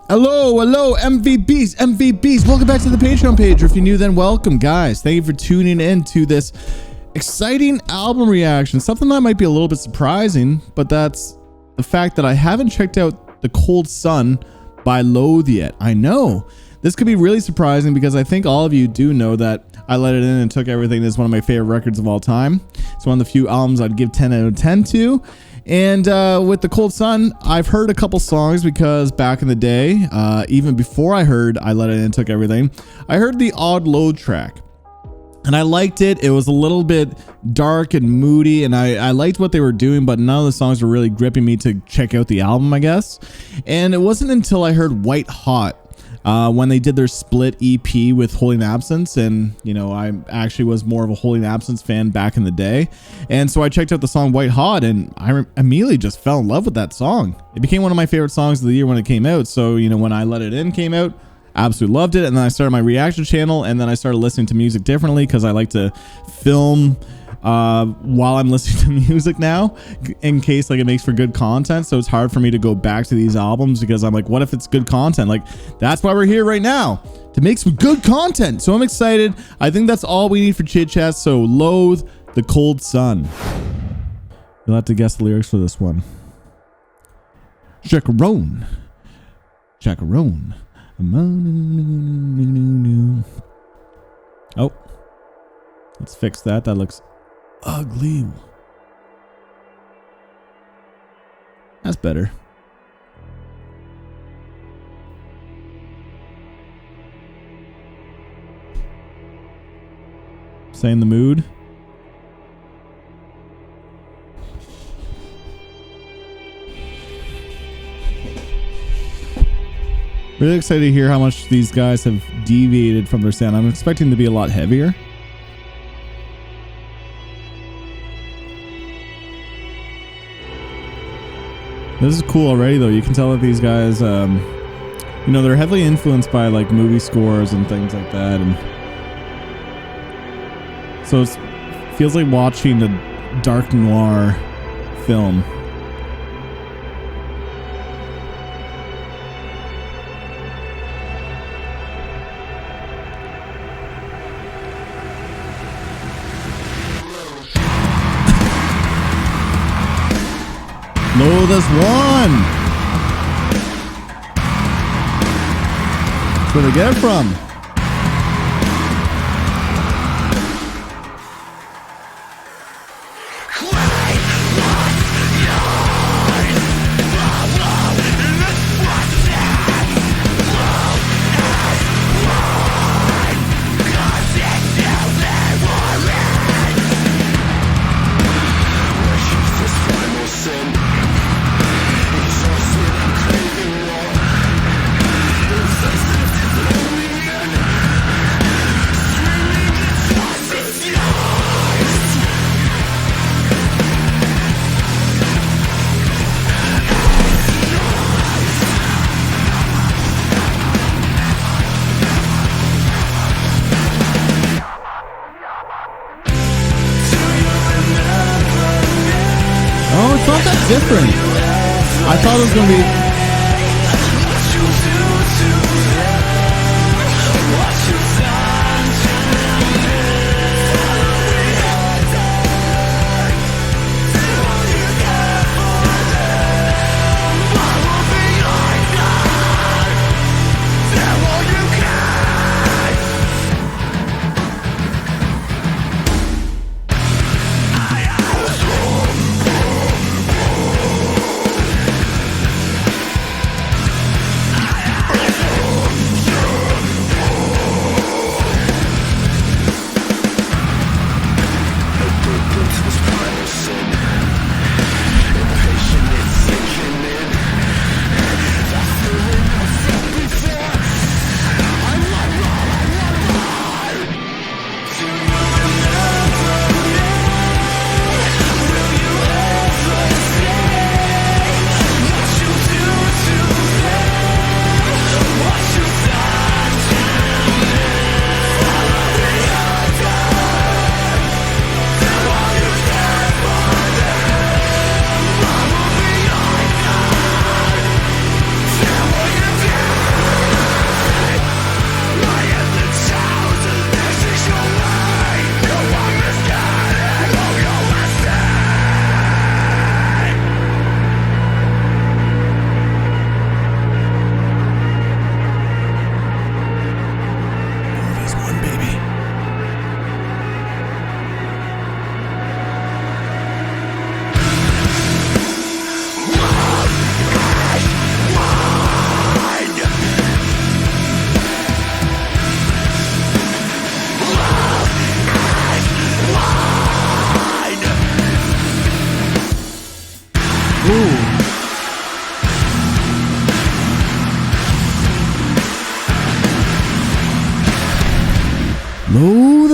Hello, MVPs. Welcome back to the Patreon page. Or if you're new, then welcome, guys. Thank you for tuning in to this exciting album reaction. Something that might be a little bit surprising, but that's the fact that I haven't checked out The Cold Sun by Loathe yet. I know this could be really surprising because I think all of you do know that I Let It In and Took Everything is one of my favorite records of all time. It's one of the few albums I'd give 10 out of 10 to. And with The Cold Sun, I've heard a couple songs because back in the day, even before I heard I Let It In and Took Everything, I heard the odd Loathe track. And I liked it. It was a little bit dark and moody, and I liked what they were doing, but none of the songs were really gripping me to check out the album, I guess. And it wasn't until I heard White Hot when they did their split EP with Holy in Absence, and you know, I actually was more of a Holy in Absence fan back in the day, and so I checked out the song White Hot, and I immediately just fell in love with that song. It became one of my favorite songs of the year when it came out. So you know, when I Let It In came out, absolutely loved it, and then I started my reaction channel, and then I started listening to music differently because I like to film while I'm listening to music now, in case like it makes for good content. So it's hard for me to go back to these albums because I'm like, what if it's good content? Like, that's why we're here right now, to make some good content. So I'm excited. I think that's all we need for chit chat. So Loathe, The Cold Sun. You'll have to guess the lyrics for this one. Chacarone. Oh, let's fix that. That looks ugly. That's better. Stay in the mood. Really excited to hear how much these guys have deviated from their sound. I'm expecting to be a lot heavier. This is cool already, though. You can tell that these guys, you know, they're heavily influenced by like movie scores and things like that, and so it feels like watching a dark noir film. Loathe has won. That's where they get it from. Oh, it's not that different. I thought it was going to be...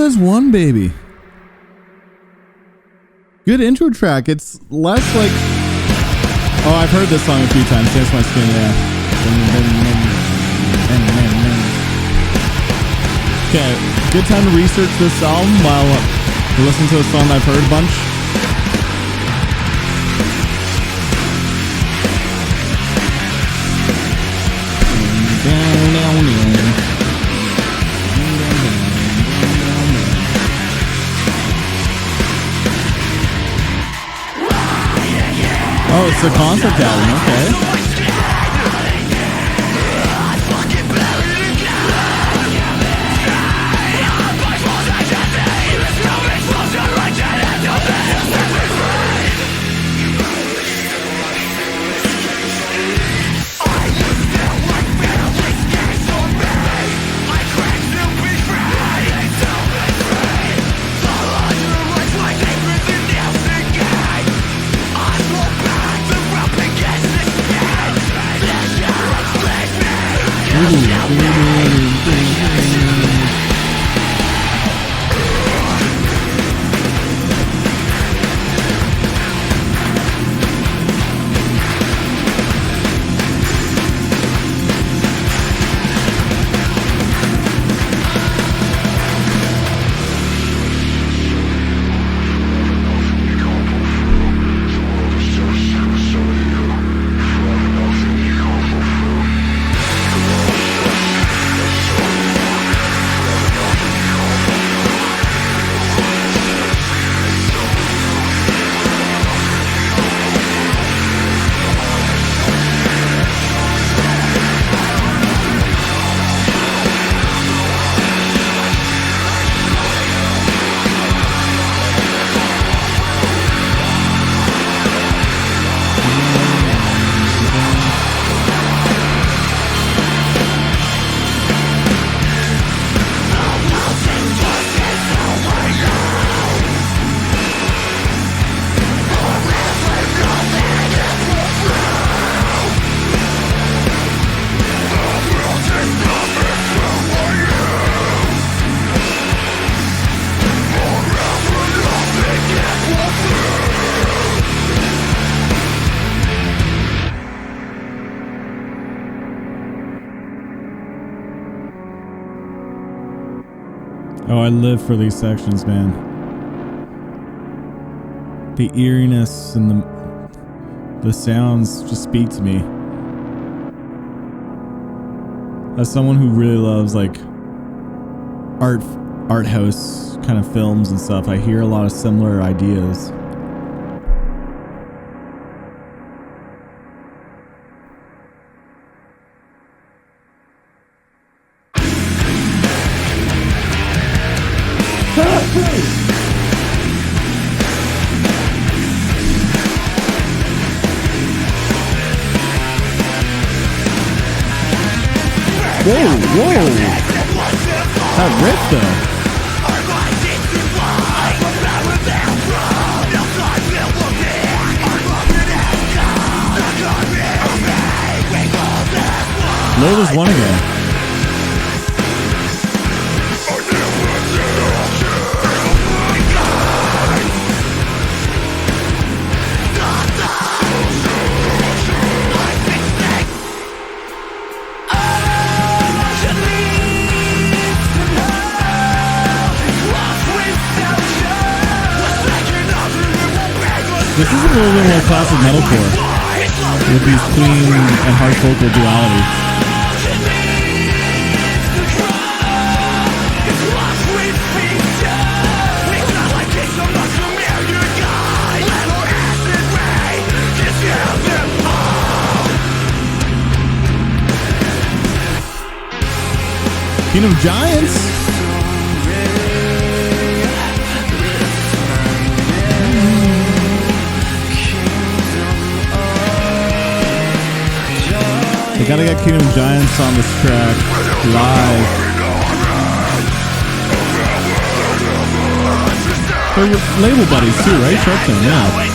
There's One Baby. Good intro track. It's less like... Oh, I've heard this song a few times. Dance My Skin, yeah. Okay, good time to research this album while you're listening to a song I've heard a bunch. Oh, it's a concept album, okay. Oh, I live for these sections, man. The eeriness and the sounds just speak to me. As someone who really loves like art house kind of films and stuff, I hear a lot of similar ideas. Whoa! That riff though. Loathe is one again. This is a little bit more classic metalcore with these clean and harsh vocal duality. Kingdom of Giants. I gotta get Kingdom of Giants on this track live. They're your label buddies too, right? Sharpton, yeah.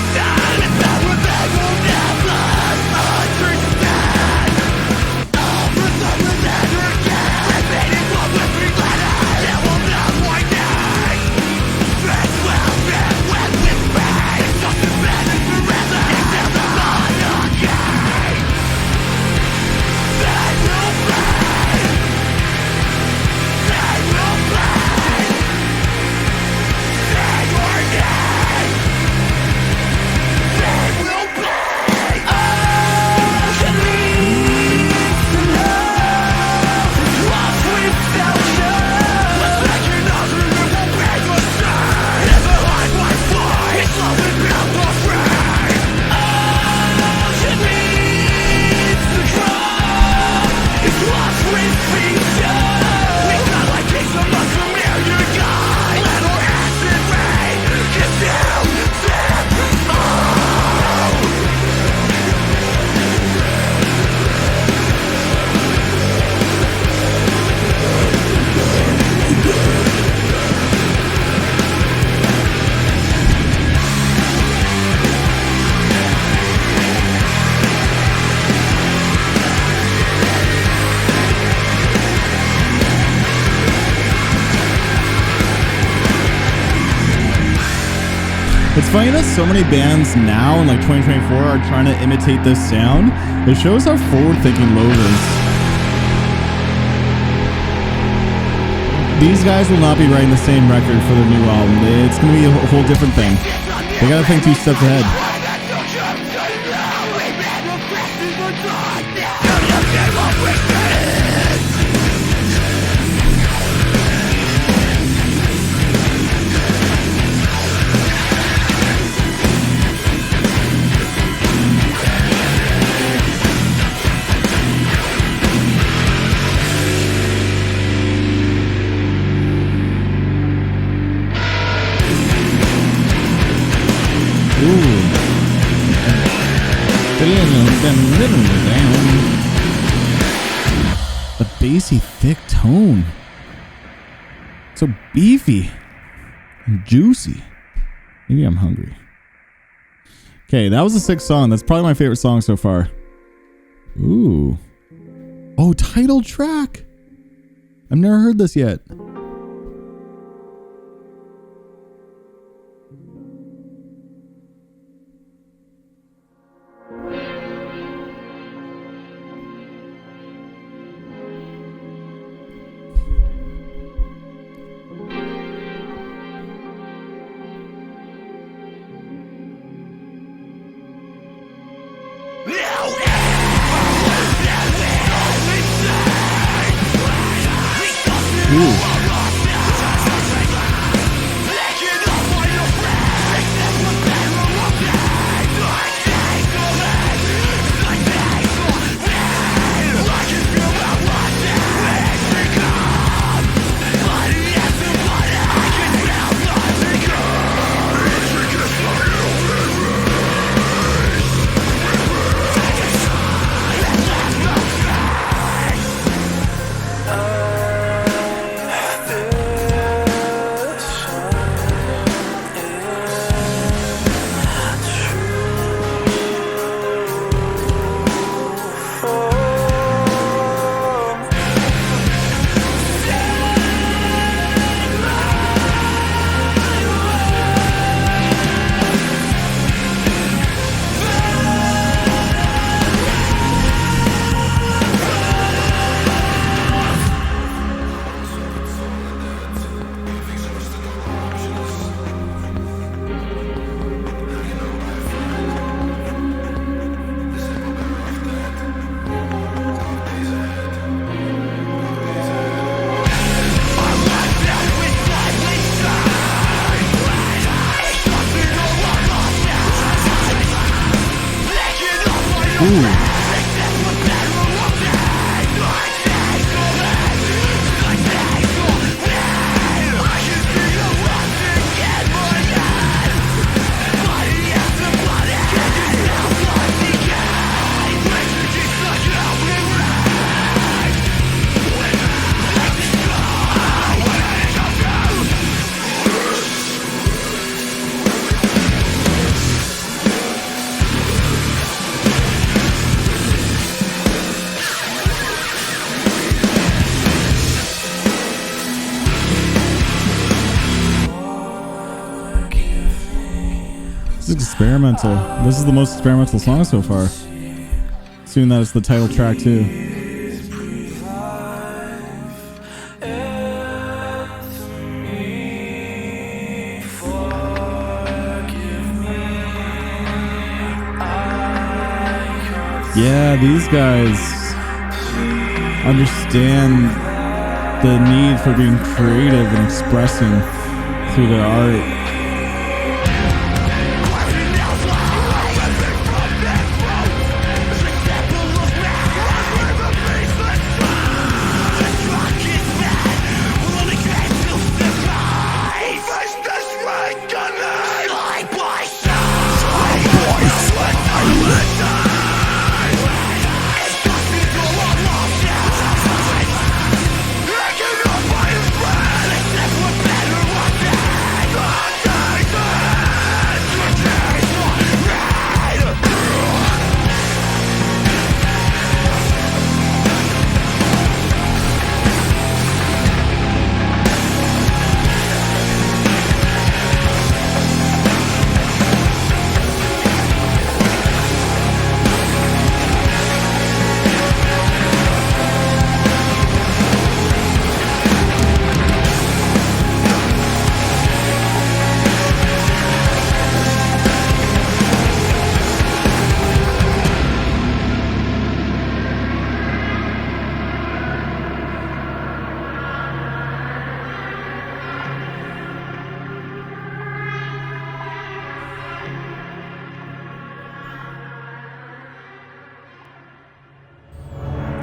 funny that so many bands now in like 2024 are trying to imitate this sound. It shows how forward-thinking Loathe is. These guys will not be writing the same record for their new album. It's going to be a whole different thing. They got to think 2 steps ahead. The bassy, thick tone. So beefy and juicy. Maybe I'm hungry. Okay, that was a sick song. That's probably my favorite song so far. Ooh. Oh, title track. I've never heard this yet. Experimental. This is the most experimental song so far. Assuming that it's the title track too. Yeah, these guys understand the need for being creative and expressing through their art.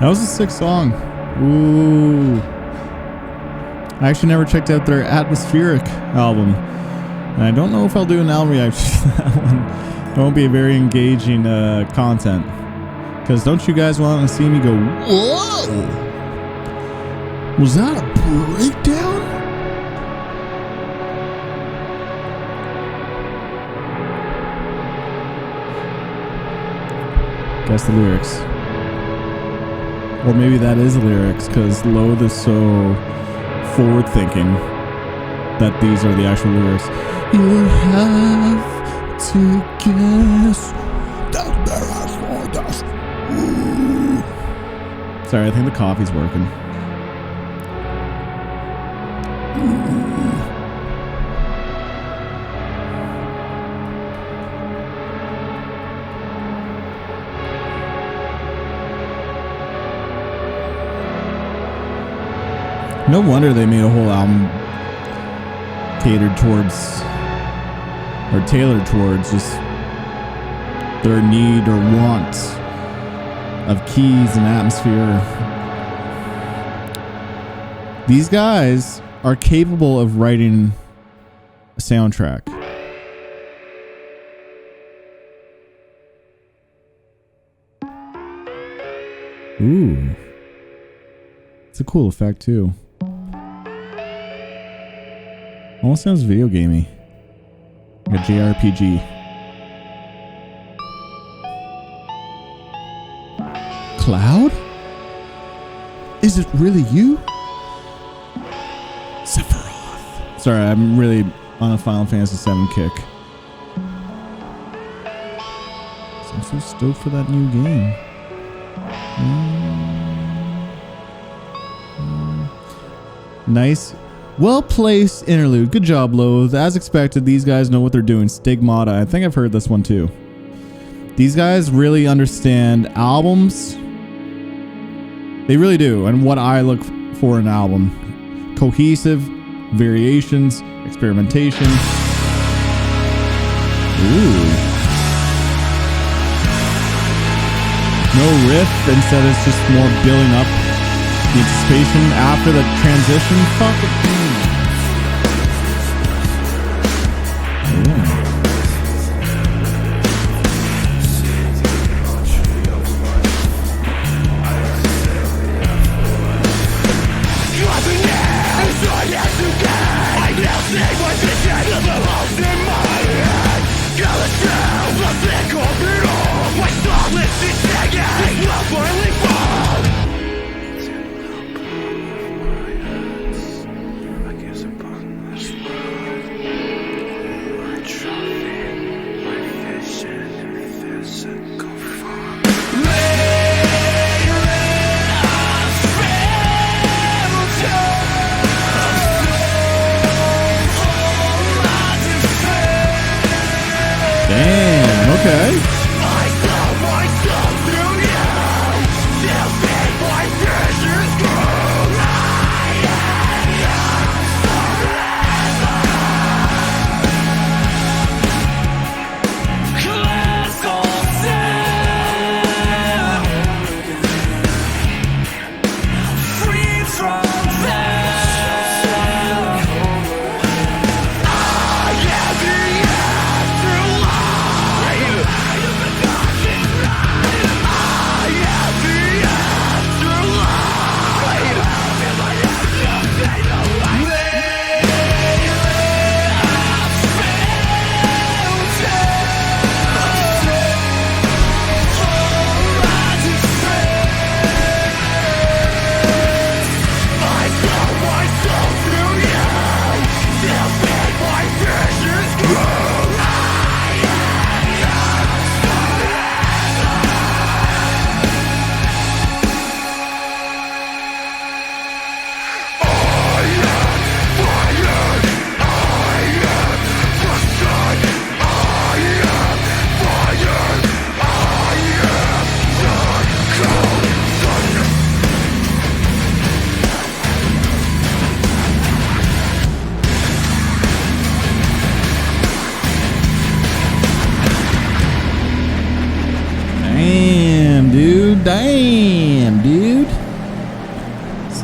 That was a sick song. Ooh. I actually never checked out their Atmospheric album. And I don't know if I'll do an album reaction to that one. It won't be a very engaging content. Because don't you guys want to see me go, whoa! Was that a breakdown? Guess the lyrics. Or maybe that is the lyrics, because Loathe is so forward-thinking that these are the actual lyrics. You have to guess that there is more dust. Sorry, I think the coffee's working. No wonder they made a whole album catered towards, or tailored towards, just their need or want of keys and atmosphere. These guys are capable of writing a soundtrack. Ooh. It's a cool effect too. Almost sounds video gamey. Like a JRPG. Cloud? Is it really you? Sephiroth. Sorry, I'm really on a Final Fantasy VII kick. I'm so stoked for that new game. Nice. Well-placed interlude. Good job, Loathe. As expected, these guys know what they're doing. Stigmata. I think I've heard this one too. These guys really understand albums. They really do. And what I look for in an album. Cohesive, variations, experimentation. Ooh. No riff. Instead, it's just more building up the anticipation after the transition. Fuck it.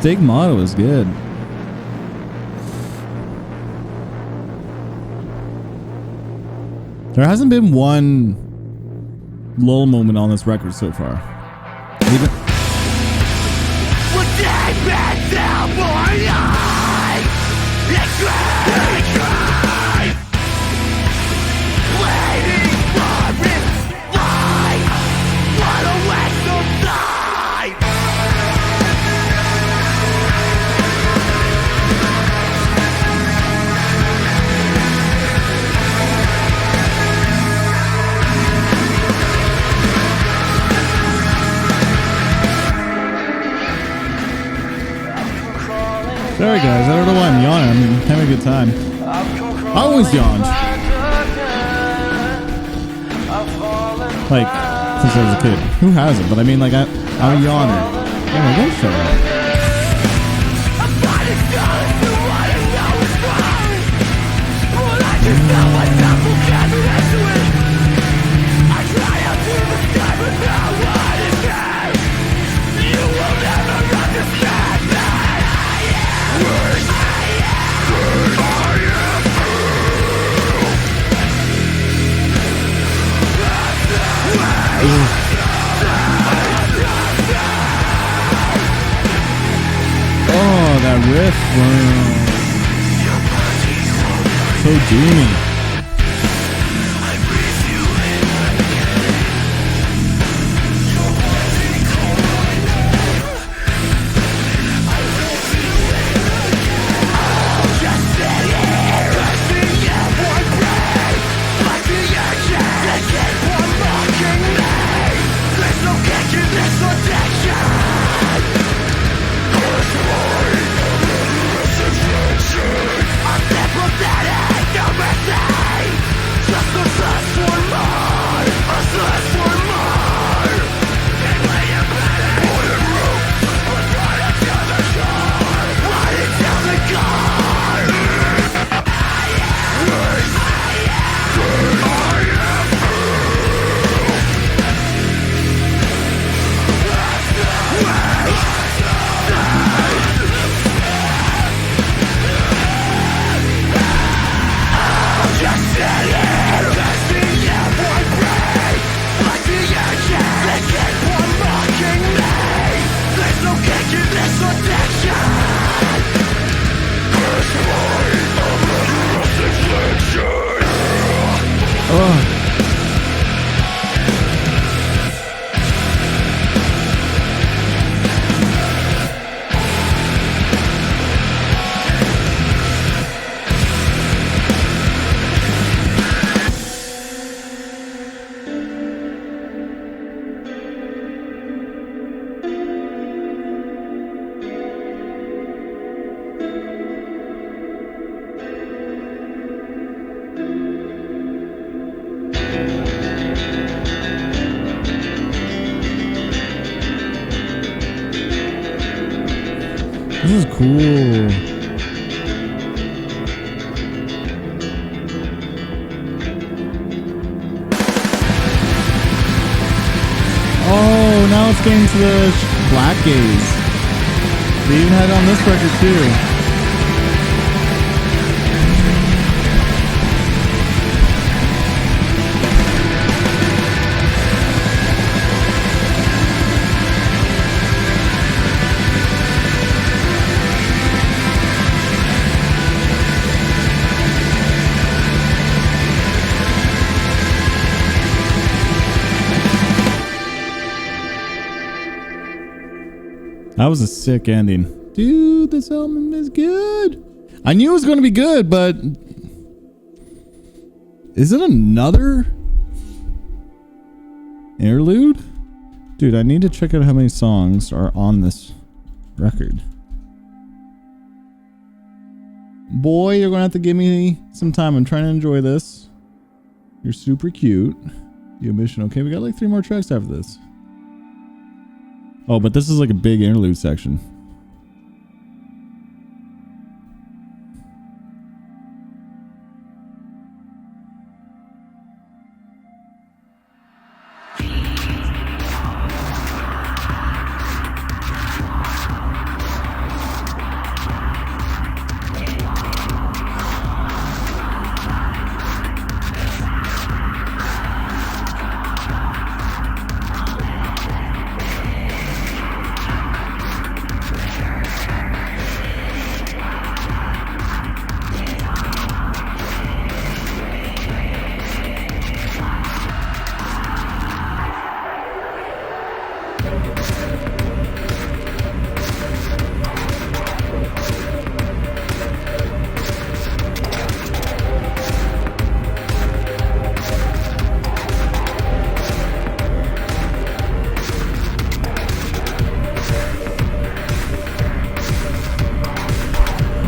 Stigmata was good. There hasn't been one lull moment on this record so far. Even sorry guys, I don't know why I'm yawning. I'm having a good time. I always yawned. Like, since I was a kid. Who hasn't? But I mean, like, I'm a yawner. Oh my gosh, shut up. Oh, that riff. Wow. So doomy. This is cool. Oh, now it's getting to the black gaze. They even had it on this record too. That was a sick ending. Dude, this album is good. I knew it was going to be good, but is it another interlude? Dude, I need to check out how many songs are on this record. Boy, you're going to have to give me some time. I'm trying to enjoy this. You're super cute. The omission. Okay, we got like 3 more tracks after this. Oh, but this is like a big interlude section.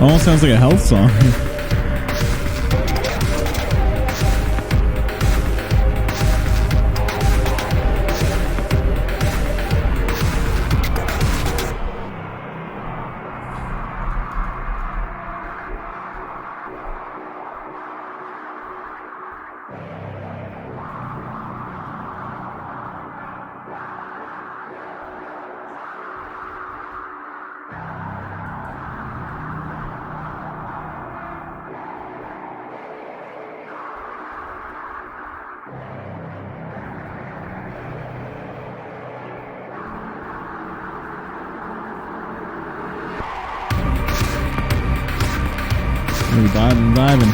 Almost sounds like a health song. Vibing.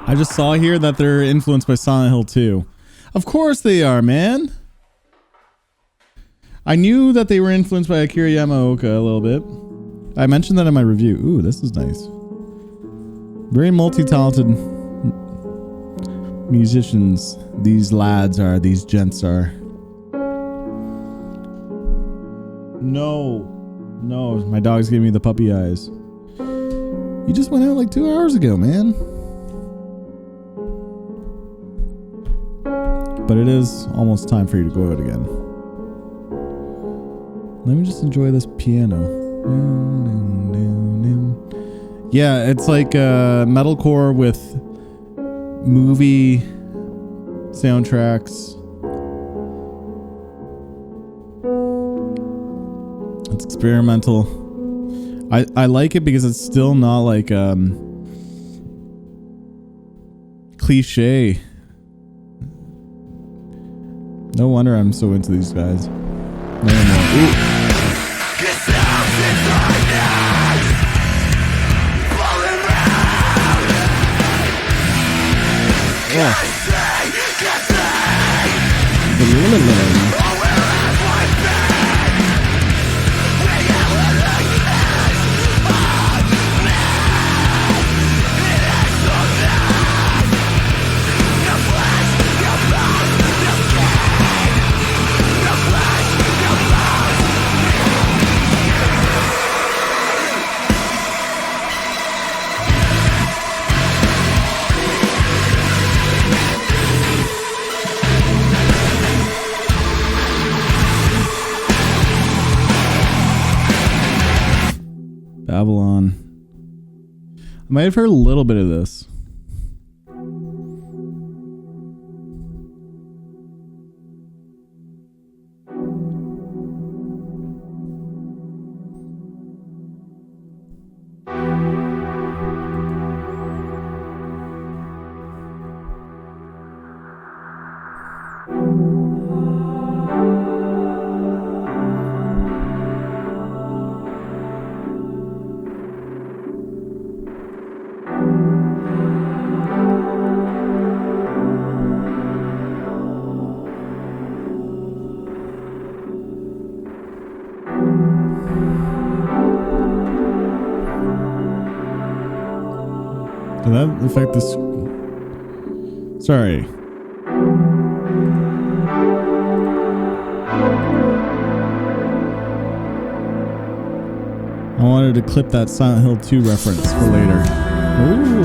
I just saw here that they're influenced by Silent Hill 2. Of course they are, man. I knew that they were influenced by Akira Yamaoka a little bit. I mentioned that in my review. Ooh, this is nice. Very multi-talented musicians. These gents are. No, my dog's giving me the puppy eyes. You just went out like 2 hours ago, man. But it is almost time for you to go out again. Let me just enjoy this piano. Yeah, it's like metalcore with movie soundtracks. It's experimental. I like it because it's still not like cliche. No wonder I'm so into these guys. No more. Babylon. I might have heard a little bit of this. Did that affect this? Sorry. I wanted to clip that Silent Hill 2 reference for later. Ooh.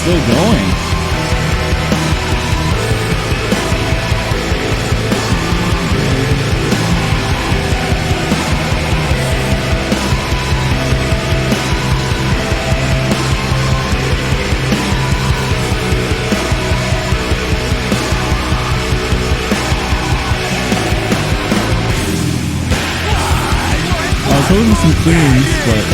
still going. Totally some cleans, but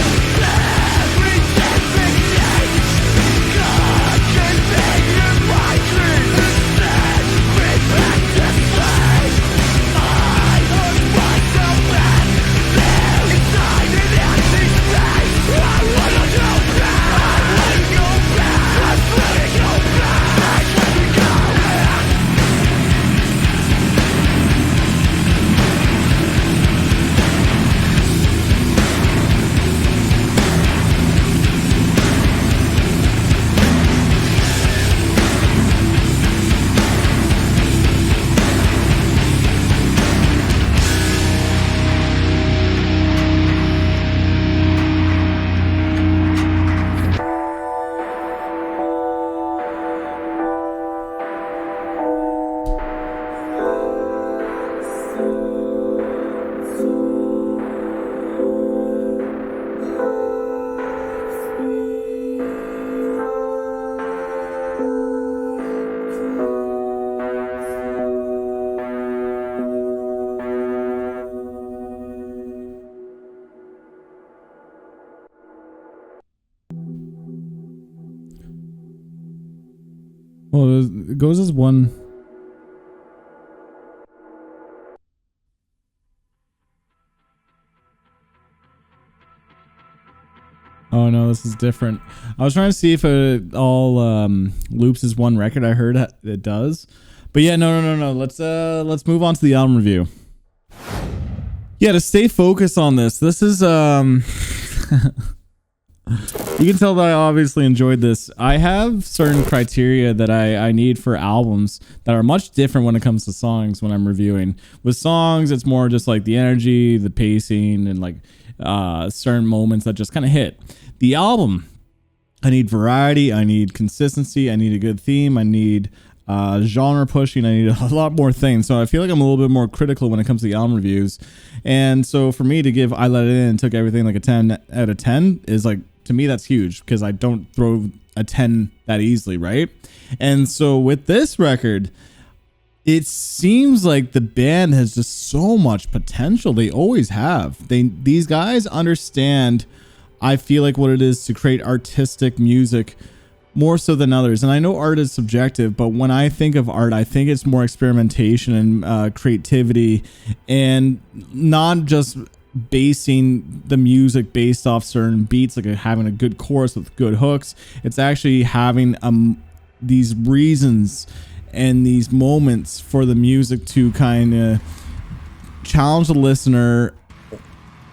well, it goes as one. Oh no, this is different. I was trying to see if it all loops as one record. I heard it does, but yeah, no. Let's move on to the album review. Yeah, to stay focused on this is you can tell that I obviously enjoyed this. I have certain criteria that I need for albums that are much different when it comes to songs when I'm reviewing. With songs, it's more just like the energy, the pacing, and like certain moments that just kind of hit. The album, I need variety, I need consistency, I need a good theme, I need genre pushing, I need a lot more things. So I feel like I'm a little bit more critical when it comes to the album reviews. And so for me to give I Let It In and Took Everything like a 10 out of 10 is like, to me, that's huge because I don't throw a 10 that easily, right? And so with this record, it seems like the band has just so much potential. They always have. These guys understand, I feel like, what it is to create artistic music more so than others. And I know art is subjective, but when I think of art, I think it's more experimentation and creativity, and not just basing the music based off certain beats, like having a good chorus with good hooks. It's actually having these reasons and these moments for the music to kind of challenge the listener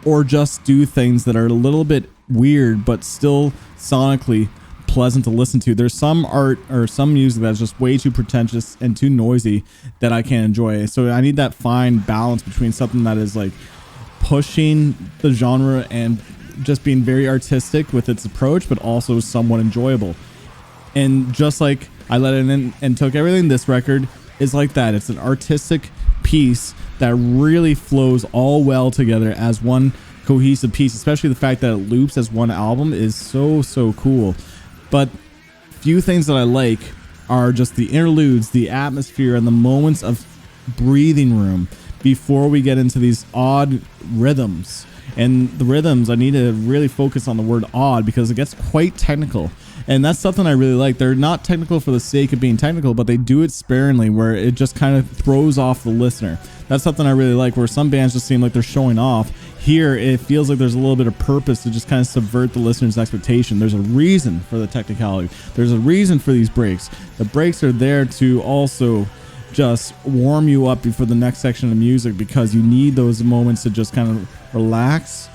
or just do things that are a little bit weird but still sonically pleasant to listen to. There's some art or some music that's just way too pretentious and too noisy that I can't enjoy. So I need that fine balance between something that is like pushing the genre and just being very artistic with its approach, but also somewhat enjoyable. And just like I Let It In and Took Everything, this record is like that. It's an artistic piece that really flows all well together as one cohesive piece. Especially the fact that it loops as one album is so cool. But few things that I like are just the interludes, the atmosphere, and the moments of breathing room before we get into these odd rhythms. And the rhythms, I need to really focus on the word odd because it gets quite technical. And that's something I really like. They're not technical for the sake of being technical, but they do it sparingly where it just kind of throws off the listener. That's something I really like, where some bands just seem like they're showing off. Here, it feels like there's a little bit of purpose to just kind of subvert the listener's expectation. There's a reason for the technicality. There's a reason for these breaks. The breaks are there to also just warm you up before the next section of music, because you need those moments to just kind of relax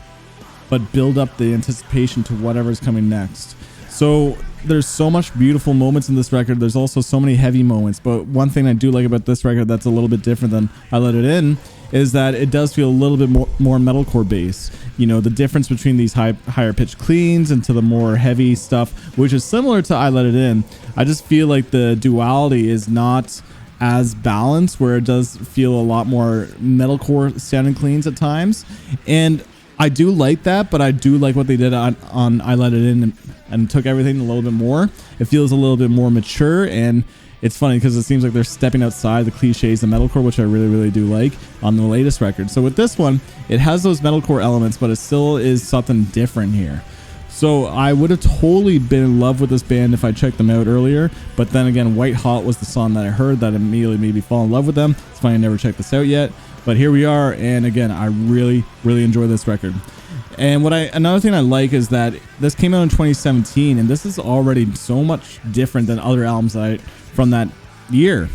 but build up the anticipation to whatever's coming next. So there's so much beautiful moments in this record. There's also so many heavy moments, but one thing I do like about this record that's a little bit different than I Let It In is that it does feel a little bit more metalcore bass. You know, the difference between these higher pitched cleans into the more heavy stuff, which is similar to I Let It In. I just feel like the duality is not as balanced, where it does feel a lot more metalcore sounding cleans at times. And I do like that, but I do like what they did on I Let It In and took everything a little bit more. It feels a little bit more mature, and it's funny because it seems like they're stepping outside the cliches of metalcore, which I really, really do like on the latest record. So with this one, it has those metalcore elements, but it still is something different here. So I would have totally been in love with this band if I checked them out earlier. But then again, White Hot was the song that I heard that immediately made me fall in love with them. It's funny I never checked this out yet, but here we are. And again, I really, really enjoy this record. And another thing I like is that this came out in 2017, and this is already so much different than other albums from that year,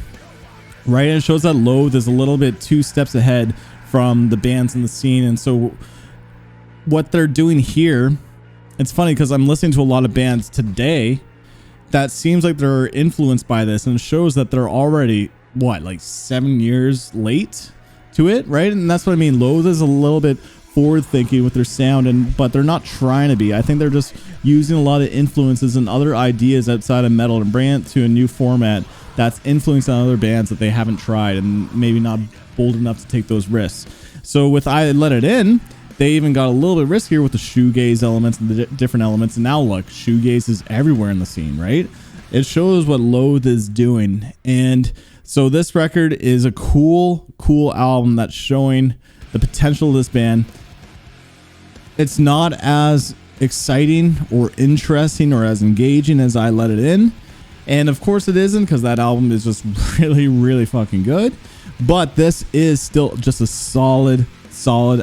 right? And it shows that Loathe is a little bit 2 steps ahead from the bands in the scene. And so what they're doing here, it's funny because I'm listening to a lot of bands today that seems like they're influenced by this, and it shows that they're already, like 7 years late to it, right? And that's what I mean. Loathe is a little bit forward thinking with their sound, but they're not trying to be. I think they're just using a lot of influences and other ideas outside of metal and bring it to a new format that's influencing other bands that they haven't tried and maybe not bold enough to take those risks. So with I Let It In, they even got a little bit riskier with the shoegaze elements and the different elements. And now look, shoegaze is everywhere in the scene, right? It shows what Loathe is doing. And so this record is a cool album that's showing the potential of this band. It's not as exciting or interesting or as engaging as I Let It In. And of course it isn't, because that album is just really, really fucking good. But this is still just a solid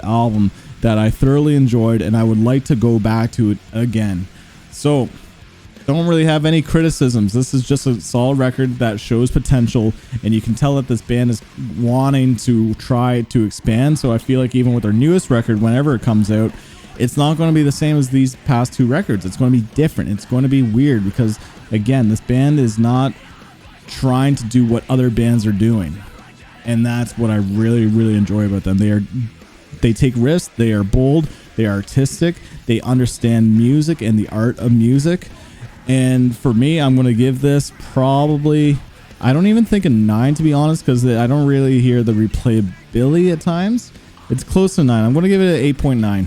album that I thoroughly enjoyed, and I would like to go back to it again. So don't really have any criticisms. This is just a solid record that shows potential, and you can tell that this band is wanting to try to expand. So I feel like even with their newest record, whenever it comes out, it's not going to be the same as these past 2 records. It's going to be different. It's going to be weird because, again, this band is not trying to do what other bands are doing. And that's what I really, really enjoy about them. They take risks, they are bold, they are artistic, they understand music and the art of music. And for me, I'm going to give this probably, I don't even think a 9, to be honest, because I don't really hear the replayability at times. It's close to 9. I'm going to give it an 8.9.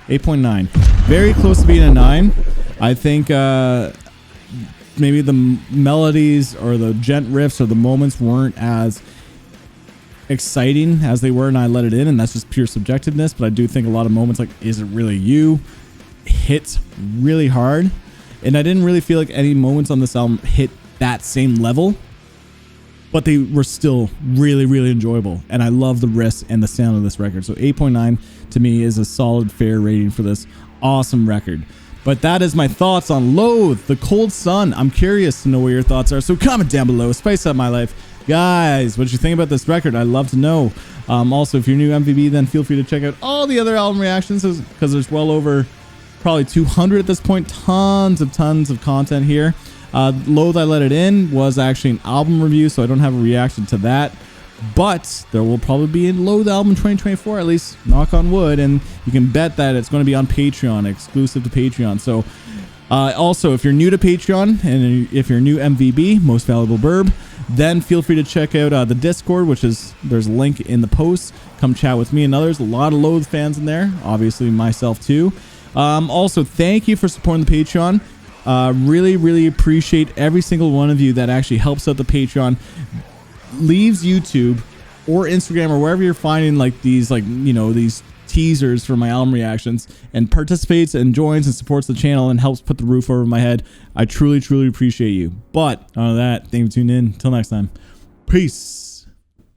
8.9. Very close to being a 9. I think maybe the melodies or the gent riffs or the moments weren't as exciting as they were in I Let It In, and that's just pure subjectiveness. But I do think a lot of moments like Is It Really You hits really hard, and I didn't really feel like any moments on this album hit that same level, but they were still really, really enjoyable, and I love the riffs and the sound of this record. So 8.9 to me is a solid, fair rating for this awesome record. But that is my thoughts on Loathe, The Cold Sun. I'm curious to know what your thoughts are, so comment down below. Spice up my life. Guys, what you think about this record? I'd love to know. Also, if you're new MVB, then feel free to check out all the other album reactions, because there's well over probably 200 at this point. Tons of content here. Loathe, I Let It In was actually an album review, so I don't have a reaction to that. But there will probably be a Loathe album 2024, at least, knock on wood. And you can bet that it's going to be on Patreon, exclusive to Patreon. So also, if you're new to Patreon and if you're new MVB, Most Valuable Burb, then feel free to check out the Discord, there's a link in the post. Come chat with me and others. A lot of Loathe fans in there, obviously myself too. Also, thank you for supporting the Patreon. Really, really appreciate every single one of you that actually helps out the Patreon, leaves YouTube or Instagram or wherever you're finding like these, these teasers for my album reactions, and participates and joins and supports the channel and helps put the roof over my head. I truly, truly appreciate you. But on that, thank you for tuning in. Until next time, peace.